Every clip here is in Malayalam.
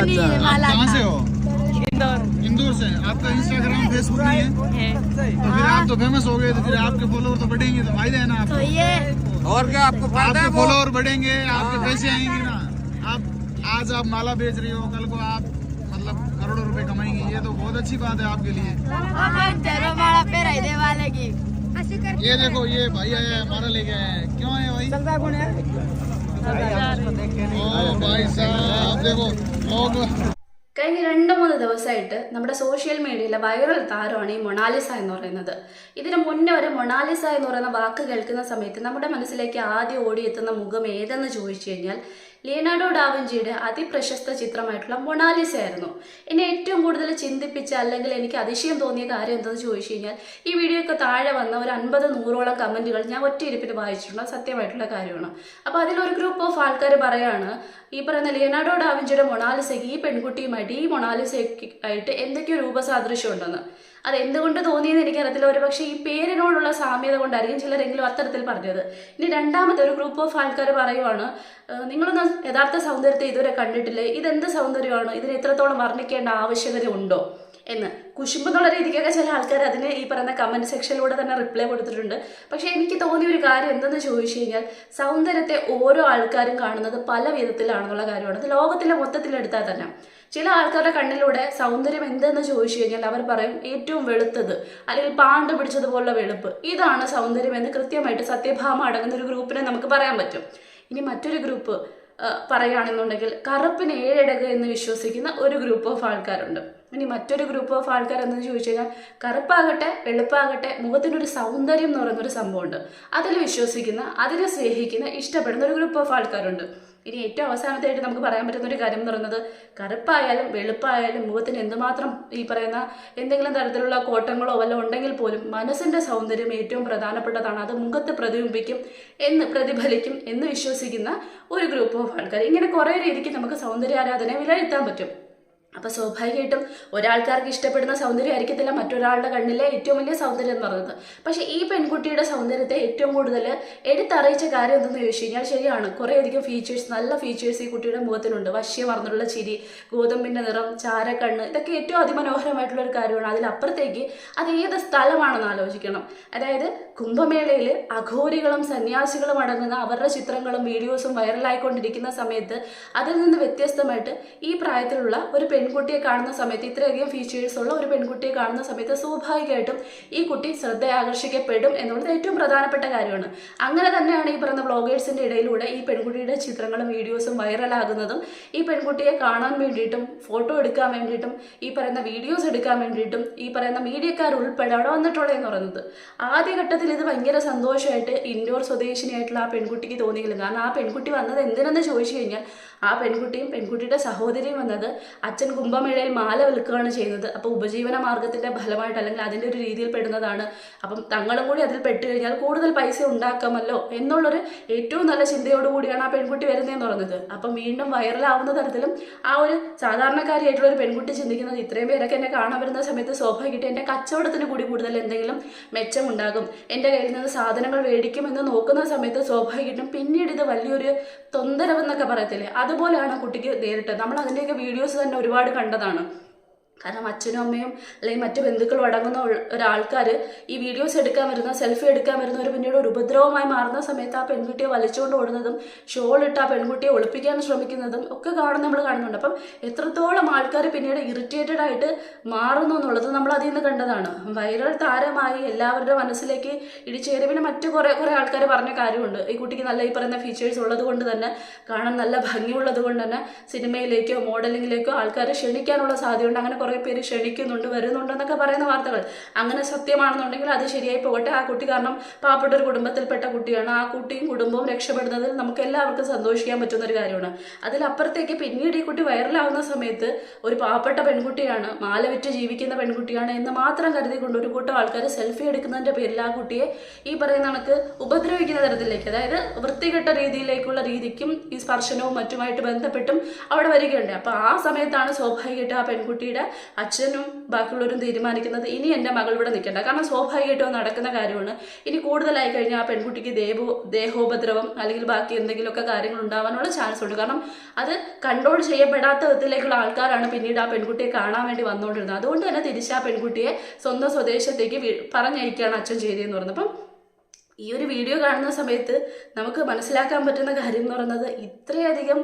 कहाँ से हो? इंदौर से। आपका इंस्टाग्राम फेसबुक नहीं है? तो फिर आप तो फेमस हो गए, तो फिर आपके फॉलोअर तो बढ़ेंगे, तो फायदा है ना आपको। और क्या आपको फायदा है? आपके फॉलोअर बढ़ेंगे, आपके पैसे आएंगे ना। आप आज आप माला बेच रही हो, कल को आप मतलब करोड़ों रुपए कमाएंगे, ये तो बहुत अच्छी बात है आपके लिए। ये देखो, ये भाई आया हमारा लेके आया है। क्यों आया भाई? ओ भाई साहब देखो लोग। കഴിഞ്ഞ 2-3 ദിവസമായിട്ട് നമ്മുടെ സോഷ്യൽ മീഡിയയിലെ വൈറൽ താരമാണ് ഈ മൊണാലിസ എന്ന് പറയുന്നത്. ഇതിന് മുന്നേ ഒരു മൊണാലിസ എന്ന് പറയുന്ന വാക്ക് കേൾക്കുന്ന സമയത്ത് നമ്മുടെ മനസ്സിലേക്ക് ആദ്യം ഓടിയെത്തുന്ന മുഖം ഏതെന്ന് ചോദിച്ചു കഴിഞ്ഞാൽ ലിയനാർഡോ ഡാവിഞ്ചിയുടെ അതിപ്രശസ്ത ചിത്രമായിട്ടുള്ള മൊണാലിസ ആയിരുന്നു. എന്നെ ഏറ്റവും കൂടുതൽ ചിന്തിപ്പിച്ച അല്ലെങ്കിൽ എനിക്ക് അതിശയം തോന്നിയ കാര്യം എന്തെന്ന് ചോദിച്ചു കഴിഞ്ഞാൽ ഈ വീഡിയോയ്ക്ക് താഴെ വന്ന ഒരു 50-100ഓളം കമൻറ്റുകൾ ഞാൻ ഒറ്റയിരുപ്പിൽ വായിച്ചിട്ടുണ്ട്. സത്യമായിട്ടുള്ള കാര്യമാണ്. അപ്പോൾ അതിലൊരു ഗ്രൂപ്പ് ഓഫ് ആൾക്കാർ പറയാണ്, ഈ പറയുന്ന ലിയനാർഡോ ഡാവിഞ്ചിയുടെ മൊണാലിസയ്ക്ക് ഈ പെൺകുട്ടിയുമായിട്ട് ഈ മൊണാലിസയായിട്ട് എന്തൊക്കെയോ രൂപസാദൃശ്യം ഉണ്ടെന്ന്. അത് എന്തുകൊണ്ട് തോന്നിയെന്ന് എനിക്കറിയത്തില്ല. ഒരു പക്ഷേ ഈ പേരിനോടുള്ള സാമ്യത കൊണ്ടായിരിക്കും ചിലരെങ്കിലും അത്തരത്തിൽ പറഞ്ഞത്. ഇനി രണ്ടാമത്തെ ഒരു ഗ്രൂപ്പ് ഓഫ് ആൾക്കാർ പറയുവാണ്, നിങ്ങളൊന്നും യഥാർത്ഥ സൗന്ദര്യത്തെ ഇതുവരെ കണ്ടിട്ടില്ലേ, ഇതെന്ത് സൗന്ദര്യമാണ്, ഇതിന് ഇത്രത്തോളം വർണ്ണിക്കേണ്ട ആവശ്യകത ഉണ്ടോ എന്ന് കുശുമ്പെന്നുള്ള രീതിക്കൊക്കെ ചില ആൾക്കാർ അതിന് ഈ പറയുന്ന കമൻറ്റ് സെക്ഷനിലൂടെ തന്നെ റിപ്ലൈ കൊടുത്തിട്ടുണ്ട്. പക്ഷേ എനിക്ക് തോന്നിയ ഒരു കാര്യം എന്തെന്ന് ചോദിച്ചു കഴിഞ്ഞാൽ സൗന്ദര്യത്തെ ഓരോ ആൾക്കാരും കാണുന്നത് പല വിധത്തിലാണെന്നുള്ള കാര്യമാണ്. അത് ലോകത്തിലെ മൊത്തത്തിലെടുത്താൽ തന്നെ ചില ആൾക്കാരുടെ കണ്ണിലൂടെ സൗന്ദര്യം എന്തെന്ന് ചോദിച്ചു കഴിഞ്ഞാൽ അവർ പറയും ഏറ്റവും വെളുത്തത് അല്ലെങ്കിൽ പാണ്ട് പിടിച്ചതുപോലുള്ള വെളുപ്പ്, ഇതാണ് സൗന്ദര്യം എന്ന് കൃത്യമായിട്ട് സത്യഭാമ അടങ്ങുന്ന ഒരു ഗ്രൂപ്പിനെ നമുക്ക് പറയാൻ പറ്റും. ഇനി മറ്റൊരു ഗ്രൂപ്പ് പറയുകയാണെന്നുണ്ടെങ്കിൽ കറുപ്പിന് 7 ഇടക് എന്ന് വിശ്വസിക്കുന്ന ഒരു ഗ്രൂപ്പ് ഓഫ് ആൾക്കാരുണ്ട്. ഇനി മറ്റൊരു ഗ്രൂപ്പ് ഓഫ് ആൾക്കാർ എന്ന് ചോദിച്ചു കഴിഞ്ഞാൽ കറുപ്പാകട്ടെ വെളുപ്പാകട്ടെ മുഖത്തിനൊരു സൗന്ദര്യം എന്ന് പറയുന്നൊരു സംഭവമുണ്ട്, അതിൽ വിശ്വസിക്കുന്ന, അതിനെ സ്നേഹിക്കുന്ന, ഇഷ്ടപ്പെടുന്ന ഒരു ഗ്രൂപ്പ് ഓഫ് ആൾക്കാരുണ്ട്. ഇനി ഏറ്റവും അവസാനത്തായിട്ട് നമുക്ക് പറയാൻ പറ്റുന്ന ഒരു കാര്യം എന്ന് പറയുന്നത് കറുപ്പായാലും വെളുപ്പായാലും മുഖത്തിന് എന്തുമാത്രം ഈ പറയുന്ന എന്തെങ്കിലും തരത്തിലുള്ള കോട്ടങ്ങളോ വല്ലതും ഉണ്ടെങ്കിൽ പോലും മനസ്സിൻ്റെ സൗന്ദര്യം ഏറ്റവും പ്രധാനപ്പെട്ടതാണ്, അത് മുഖത്ത് പ്രതിബിംബിക്കും പ്രതിഫലിക്കും എന്ന് വിശ്വസിക്കുന്ന ഒരു ഗ്രൂപ്പ് ഓഫ് ആൾക്കാർ. ഇങ്ങനെ കുറേ രീതിക്ക് നമുക്ക് സൗന്ദര്യാരാധനയെ വിലയിരുത്താൻ പറ്റും. അപ്പോൾ സ്വാഭാവികമായിട്ടും ഒരാൾക്കാർക്ക് ഇഷ്ടപ്പെടുന്ന സൗന്ദര്യം ആയിരിക്കത്തില്ല മറ്റൊരാളുടെ കണ്ണിലെ ഏറ്റവും വലിയ സൗന്ദര്യം എന്ന് പറയുന്നത്. പക്ഷേ ഈ പെൺകുട്ടിയുടെ സൗന്ദര്യത്തെ ഏറ്റവും കൂടുതൽ എടുത്തറിയിച്ച കാര്യം എന്തെന്ന് ചോദിച്ചു കഴിഞ്ഞാൽ ശരിയാണ്, കുറേയധികം ഫീച്ചേഴ്സ്, നല്ല ഫീച്ചേഴ്സ് ഈ കുട്ടിയുടെ മുഖത്തിനുണ്ട്. വശ്യമർന്നുള്ള ചിരി, ഗോതമ്പിൻ്റെ നിറം, ചാരക്കണ്ണ്, ഇതൊക്കെ ഏറ്റവും അതിമനോഹരമായിട്ടുള്ള ഒരു കാര്യമാണ്. അതിലപ്പുറത്തേക്ക് അത് ഏത് സ്ഥലമാണെന്ന് ആലോചിക്കണം. അതായത് കുംഭമേളയിൽ അഘോരികളും സന്യാസികളും അടങ്ങുന്ന അവരുടെ ചിത്രങ്ങളും വീഡിയോസും വൈറലായിക്കൊണ്ടിരിക്കുന്ന സമയത്ത് അതിൽ നിന്ന് വ്യത്യസ്തമായിട്ട് ഈ പ്രായത്തിലുള്ള ഒരു പെൺകുട്ടിയെ കാണുന്ന സമയത്ത്, ഇത്രയധികം ഫീച്ചേഴ്സ് ഉള്ള ഒരു പെൺകുട്ടിയെ കാണുന്ന സമയത്ത് സ്വാഭാവികമായിട്ടും ഈ കുട്ടി ശ്രദ്ധ ആകർഷിക്കപ്പെടും എന്നുള്ളത് ഏറ്റവും പ്രധാനപ്പെട്ട കാര്യമാണ്. അങ്ങനെ തന്നെയാണ് ഈ പറയുന്ന വ്ളോഗേഴ്സിൻ്റെ ഇടയിലൂടെ ഈ പെൺകുട്ടിയുടെ ചിത്രങ്ങളും വീഡിയോസും വൈറലാകുന്നതും ഈ പെൺകുട്ടിയെ കാണാൻ വേണ്ടിയിട്ടും ഫോട്ടോ എടുക്കാൻ വേണ്ടിയിട്ടും ഈ പറയുന്ന വീഡിയോസ് എടുക്കാൻ വേണ്ടിയിട്ടും ഈ പറയുന്ന മീഡിയക്കാർ ഉൾപ്പെടെ അവിടെ വന്നിട്ടുള്ളതെന്ന് പറയുന്നത്. ആദ്യഘട്ടത്തിൽ ഇത് ഭയങ്കര സന്തോഷമായിട്ട് ഇൻഡോർ സ്വദേശിനിയായിട്ടുള്ള ആ പെൺകുട്ടിക്ക് തോന്നിയില്ല. കാരണം ആ പെൺകുട്ടി വന്നത് എന്തിനെന്ന് ചോദിച്ചു കഴിഞ്ഞാൽ ആ പെൺകുട്ടിയും പെൺകുട്ടിയുടെ സഹോദരിയും വന്നത് അച്ഛൻ കുംഭമേളയിൽ മാല വിൽക്കുകയാണ് ചെയ്യുന്നത്. അപ്പോൾ ഉപജീവന മാർഗത്തിൻ്റെ ഫലമായിട്ട് അല്ലെങ്കിൽ അതിൻ്റെ ഒരു രീതിയിൽ പെടുന്നതാണ്. അപ്പം തങ്ങളും കൂടി അതിൽ പെട്ട് കഴിഞ്ഞാൽ കൂടുതൽ പൈസ ഉണ്ടാക്കാമല്ലോ എന്നുള്ളൊരു ഏറ്റവും നല്ല ചിന്തയോടുകൂടിയാണ് ആ പെൺകുട്ടി വരുന്നതെന്ന് പറയുന്നത്. അപ്പം വീണ്ടും വൈറലാവുന്ന തരത്തിലും ആ ഒരു സാധാരണക്കാരിയായിട്ടുള്ള ഒരു പെൺകുട്ടി ചിന്തിക്കുന്നത് ഇത്രയും പേരൊക്കെ എന്നെ കാണാൻ വരുന്ന സമയത്ത് സ്വാഭാവികമായിട്ട് എൻ്റെ കച്ചവടത്തിന് കൂടി കൂടുതൽ എന്തെങ്കിലും മെച്ചമുണ്ടാകും, എൻ്റെ കയ്യിൽ നിന്ന് സാധനങ്ങൾ മേടിക്കുമെന്ന് നോക്കുന്ന സമയത്ത് സ്വാഭാവികമായിട്ടും പിന്നീട് ഇത് വലിയൊരു തൊന്തരവെന്നൊക്കെ പറയത്തില്ലേ, അതുപോലെയാണ് കുട്ടിക്ക് നേരിട്ടത്. നമ്മൾ അതിൻ്റെയൊക്കെ വീഡിയോസ് തന്നെ ഒരുപാട് കണ്ടതാണ്. കാരണം അച്ഛനും അമ്മയും അല്ലെങ്കിൽ മറ്റു ബന്ധുക്കളും അടങ്ങുന്ന ഒരാൾക്കാർ ഈ വീഡിയോസ് എടുക്കാൻ വരുന്ന, സെൽഫി എടുക്കാൻ വരുന്നവർ പിന്നീട് ഒരു ഉപദ്രവമായി മാറുന്ന സമയത്ത് ആ പെൺകുട്ടിയെ വലിച്ചുകൊണ്ട് ഓടുന്നതും ഷോളിട്ട് ആ പെൺകുട്ടിയെ ഒളിപ്പിക്കാൻ ശ്രമിക്കുന്നതും ഒക്കെ നമ്മൾ കാണുന്നുണ്ട്. അപ്പം എത്രത്തോളം ആൾക്കാർ പിന്നീട് ഇറിറ്റേറ്റഡ് ആയിട്ട് മാറുന്നു എന്നുള്ളത് നമ്മൾ അതിൽ നിന്ന് കണ്ടതാണ്. വൈറൽ താരമായി എല്ലാവരുടെ മനസ്സിലേക്ക് ഇടിച്ചേറി. പിന്നെ മറ്റു കുറേ ആൾക്കാർ പറഞ്ഞ കാര്യമുണ്ട്, ഈ കുട്ടിക്ക് നല്ല ഈ പറയുന്ന ഫീച്ചേഴ്സ് ഉള്ളത് കൊണ്ട് തന്നെ, കാണാൻ നല്ല ഭംഗിയുള്ളത് കൊണ്ട് തന്നെ സിനിമയിലേക്കോ മോഡലിങ്ങിലേക്കോ ആൾക്കാർ ക്ഷണിക്കാനുള്ള സാധ്യതയുണ്ട്. അങ്ങനെ കുറേ പേര് ക്ഷണിക്കുന്നുണ്ട്, വരുന്നുണ്ടെന്നൊക്കെ പറയുന്ന വാർത്തകൾ അങ്ങനെ സത്യമാണെന്നുണ്ടെങ്കിൽ അത് ശരിയായി പോകട്ടെ. ആ കുട്ടി കാരണം പാവപ്പെട്ട ഒരു കുടുംബത്തിൽപ്പെട്ട കുട്ടിയാണ്. ആ കുട്ടിയും കുടുംബവും രക്ഷപ്പെടുന്നതിൽ നമുക്ക് എല്ലാവർക്കും സന്തോഷിക്കാൻ പറ്റുന്ന ഒരു കാര്യമാണ്. അതിലപ്പുറത്തേക്ക് പിന്നീട് ഈ കുട്ടി വൈറലാവുന്ന സമയത്ത് ഒരു പാവപ്പെട്ട പെൺകുട്ടിയാണ്, മാല വിറ്റ് ജീവിക്കുന്ന പെൺകുട്ടിയാണ് എന്ന് മാത്രം കരുതിക്കൊണ്ട് ഒരു കൂട്ടം ആൾക്കാർ സെൽഫി എടുക്കുന്നതിൻ്റെ പേരിൽ ആ കുട്ടിയെ ഈ പറയുന്ന കണക്ക് ഉപദ്രവിക്കുന്ന തരത്തിലേക്ക്, അതായത് വൃത്തികെട്ട രീതിക്കും ഈ സ്പർശനവും മറ്റുമായിട്ട് ബന്ധപ്പെട്ടും അവിടെ വരികയുണ്ട്. അപ്പോൾ ആ സമയത്താണ് സ്വാഭാവികമായിട്ട് ആ പെൺകുട്ടിയുടെ അച്ഛനും ബാക്കിയുള്ളവരും തീരുമാനിക്കുന്നത് ഇനി എൻ്റെ മകൾ ഇവിടെ നിൽക്കേണ്ട. കാരണം സ്വാഭാവികമായിട്ടും നടക്കുന്ന കാര്യമാണ്. ഇനി കൂടുതലായി കഴിഞ്ഞാൽ ആ പെൺകുട്ടിക്ക് ദേഹോപദ്രവം അല്ലെങ്കിൽ ബാക്കി എന്തെങ്കിലുമൊക്കെ കാര്യങ്ങൾ ഉണ്ടാവാനുള്ള ചാൻസ് ഉണ്ട്. കാരണം അത് കൺട്രോൾ ചെയ്യപ്പെടാത്ത വിധത്തിലേക്കുള്ള ആൾക്കാരാണ് പിന്നീട് ആ പെൺകുട്ടിയെ കാണാൻ വേണ്ടി വന്നുകൊണ്ടിരുന്നത്. അതുകൊണ്ട് തന്നെ തിരിച്ച് ആ പെൺകുട്ടിയെ സ്വന്തം സ്വദേശത്തേക്ക് പറഞ്ഞയക്കുകയാണ് അച്ഛൻ ചെയ്തതെന്ന് പറയുന്നത്. അപ്പം ഈ ഒരു വീഡിയോ കാണുന്ന സമയത്ത് നമുക്ക് മനസ്സിലാക്കാൻ പറ്റുന്ന കാര്യം എന്ന് പറയുന്നത് ഇത്രയധികം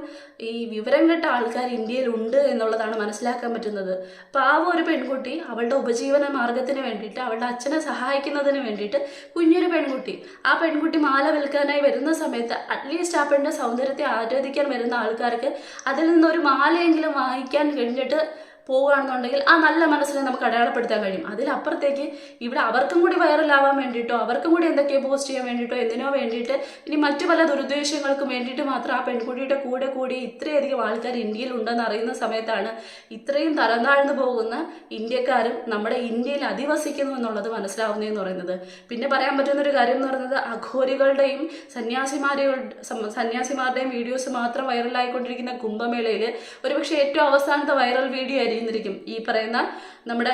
ഈ വിവരം കെട്ട ആൾക്കാർ ഇന്ത്യയിൽ ഉണ്ട് എന്നുള്ളതാണ് മനസ്സിലാക്കാൻ പറ്റുന്നത്. പാവം ഒരു പെൺകുട്ടി അവളുടെ ഉപജീവന മാർഗത്തിന് വേണ്ടിയിട്ട് അവളുടെ അച്ഛനെ സഹായിക്കുന്നതിന് വേണ്ടിയിട്ട് കുഞ്ഞൊരു പെൺകുട്ടി ആ പെൺകുട്ടി മാല വിൽക്കാനായി വരുന്ന സമയത്ത് അറ്റ്ലീസ്റ്റ് ആ പെണ്ണിൻ്റെ സൗന്ദര്യത്തെ ആരാധിക്കാൻ വരുന്ന ആൾക്കാർക്ക് അതിൽ നിന്നൊരു മാലയെങ്കിലും വാങ്ങിക്കാൻ കഴിഞ്ഞിട്ട് പോവുകയാണെന്നുണ്ടെങ്കിൽ ആ നല്ല മനസ്സിനെ നമുക്ക് അടയാളപ്പെടുത്താൻ കഴിയും. അതിലപ്പുറത്തേക്ക് ഇവിടെ അവർക്കും കൂടി വൈറലാവാൻ വേണ്ടിയിട്ടോ അവർക്കും കൂടി എന്തൊക്കെയോ പോസ്റ്റ് ചെയ്യാൻ വേണ്ടിയിട്ടോ എന്തിനോ വേണ്ടിയിട്ട് ഇനി മറ്റു പല ദുരുദ്ദേശങ്ങൾക്കും വേണ്ടിയിട്ട് മാത്രം ആ പെൺകുട്ടിയുടെ കൂടെ കൂടി ഇത്രയധികം ആൾക്കാർ ഇന്ത്യയിൽ ഉണ്ടെന്ന് അറിയുന്ന സമയത്താണ് ഇത്രയും തരം താഴ്ന്നു പോകുന്ന ഇന്ത്യക്കാരും നമ്മുടെ ഇന്ത്യയിൽ അധിവസിക്കുന്നു എന്നുള്ളത് മനസ്സിലാവുന്നതെന്ന് പറയുന്നത്. പിന്നെ പറയാൻ പറ്റുന്നൊരു കാര്യം എന്ന് പറയുന്നത് അഘോരികളുടെയും സന്യാസിമാരുടെയും വീഡിയോസ് മാത്രം വൈറലായിക്കൊണ്ടിരിക്കുന്ന കുംഭമേളയിൽ ഒരുപക്ഷെ ഏറ്റവും അവസാനത്തെ വൈറൽ വീഡിയോ ആയിരിക്കും ഈ പറയുന്ന നമ്മുടെ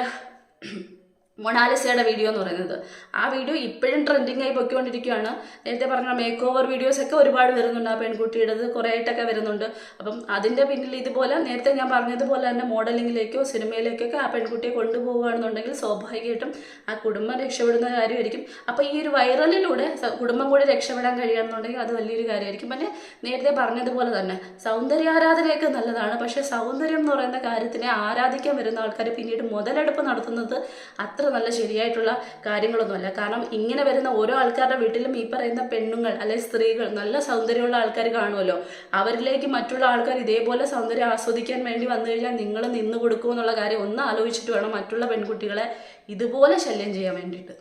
മൊണാലിസയുടെ വീഡിയോ എന്ന് പറയുന്നത്. ആ വീഡിയോ ഇപ്പോഴും ട്രെൻഡിങ് ആയി പൊയ്ക്കൊണ്ടിരിക്കുകയാണ്. നേരത്തെ പറഞ്ഞ മേക്ക് ഓവർ വീഡിയോസൊക്കെ ഒരുപാട് വരുന്നുണ്ട്. ആ പെൺകുട്ടിയുടേത് കുറേ ആയിട്ടൊക്കെ വരുന്നുണ്ട്. അപ്പം അതിൻ്റെ പിന്നിൽ ഇതുപോലെ നേരത്തെ ഞാൻ പറഞ്ഞതുപോലെ തന്നെ മോഡലിങ്ങിലേക്കോ സിനിമയിലേക്കൊക്കെ ആ പെൺകുട്ടിയെ കൊണ്ടുപോവുകയാണെന്നുണ്ടെങ്കിൽ സ്വാഭാവികമായിട്ടും ആ കുടുംബം രക്ഷപ്പെടുന്ന കാര്യമായിരിക്കും. അപ്പോൾ ഈ ഒരു വൈറലിലൂടെ കുടുംബം കൂടി രക്ഷപ്പെടാൻ കഴിയുകയാണെന്നുണ്ടെങ്കിൽ അത് വലിയൊരു കാര്യമായിരിക്കും. പിന്നെ നേരത്തെ പറഞ്ഞതുപോലെ തന്നെ സൗന്ദര്യാരാധനയൊക്കെ നല്ലതാണ്. പക്ഷേ സൗന്ദര്യം എന്ന് പറയുന്ന കാര്യത്തിനെ ആരാധിക്കാൻ വരുന്ന ആൾക്കാർ പിന്നീട് മുതലെടുപ്പ് നടത്തുന്നത് അത്ര നല്ല ശരിയായിട്ടുള്ള കാര്യങ്ങളൊന്നുമല്ല. കാരണം ഇങ്ങനെ വരുന്ന ഓരോ ആൾക്കാരുടെ വീട്ടിലും ഈ പറയുന്ന പെണ്ണുങ്ങൾ അല്ലെങ്കിൽ സ്ത്രീകൾ നല്ല സൗന്ദര്യമുള്ള ആൾക്കാർ കാണുമല്ലോ. അവരിലേക്ക് മറ്റുള്ള ആൾക്കാർ ഇതേപോലെ സൗന്ദര്യം ആസ്വദിക്കാൻ വേണ്ടി വന്നു കഴിഞ്ഞാൽ നിങ്ങൾ നിന്ന് കൊടുക്കുമെന്നുള്ള കാര്യം ഒന്ന് ആലോചിച്ചിട്ട് വേണം മറ്റുള്ള പെൺകുട്ടികളെ ഇതുപോലെ ശല്യം ചെയ്യാൻ വേണ്ടിയിട്ട്.